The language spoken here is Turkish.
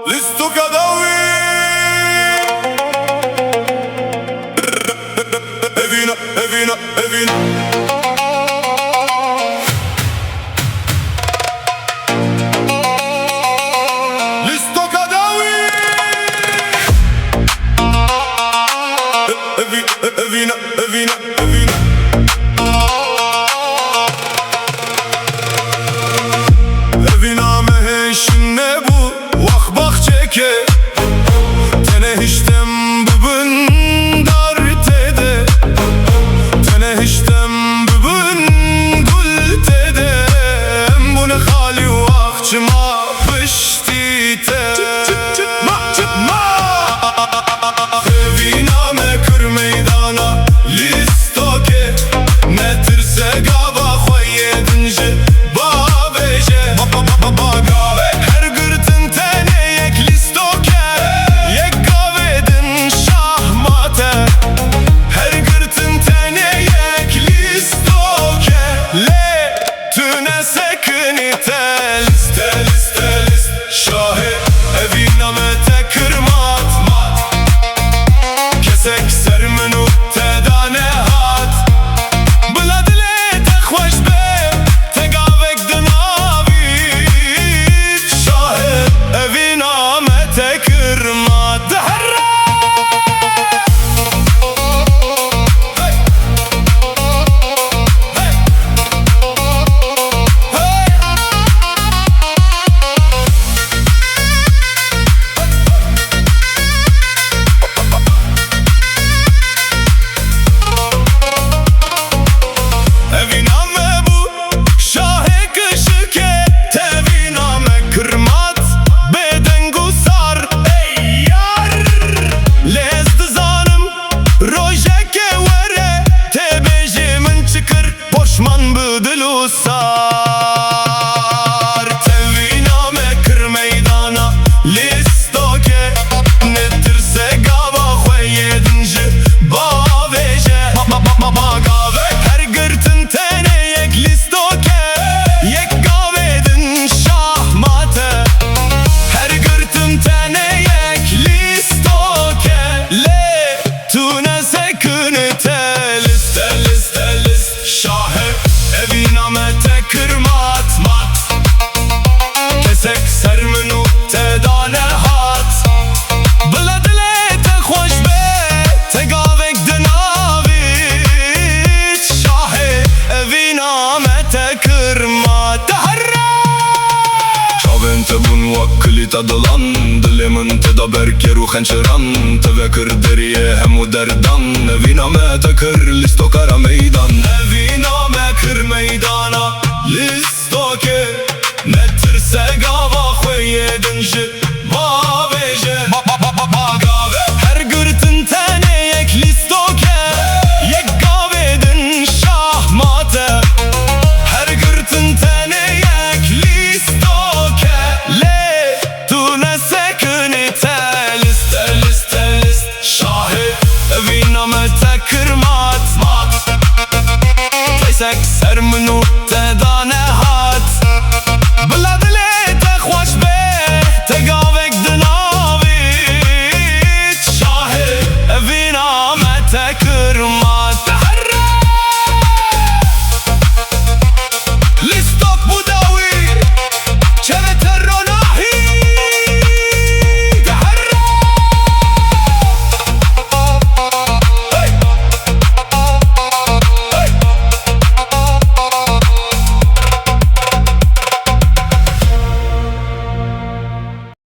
Listo Cadawi Evina, Evina, Evina Listo Cadawi Evina, Evina, Evina Evina meheşinne bu Vah bak çeke Tene hiçtem bugün dartede Tene hiçtem bugün gültede Bu ne hali vakçıma pıştite Evina me kır meydana Listoke Ne tırse gava khoye dince Babeje Her gırtın tene yek listoke Yek gavedin şahmate Her gırtın tene yek listoke Le tüne sekinite Liste liste list Şahe evina me te kırmat Kesek serminu te dane hat Bladile te khoş be Te gavek dinavit Şahe evina me te kırmat Dehra Evina me bu şahe kışıke Tevina me kırmat Beden gusar ey yar Lezdi zanım rojeke vere Tebejimin çıkır Poşman büdülü sar Tevina me kır meydana Listoke Netirse gava khoyedinci Baveje Gavek her gırtın tene yek listoke Yek gavedin şahmate Her gırtın tene yek listoke Le tune sekunite Liste liste list Şahe evina me te kırmat mat Kesek serminu te dane hat Bladile te khoş be Te gavek dinavit Şahe evina me te kırmat Dehra Şavente bun vakkili tadılan Dilimin te da berke ruhen çıran Te vekir deriye hemu derdan Evina me te kır listo kara meydan Evina me kır meydana Listoke Ne tırse gava khoyedinci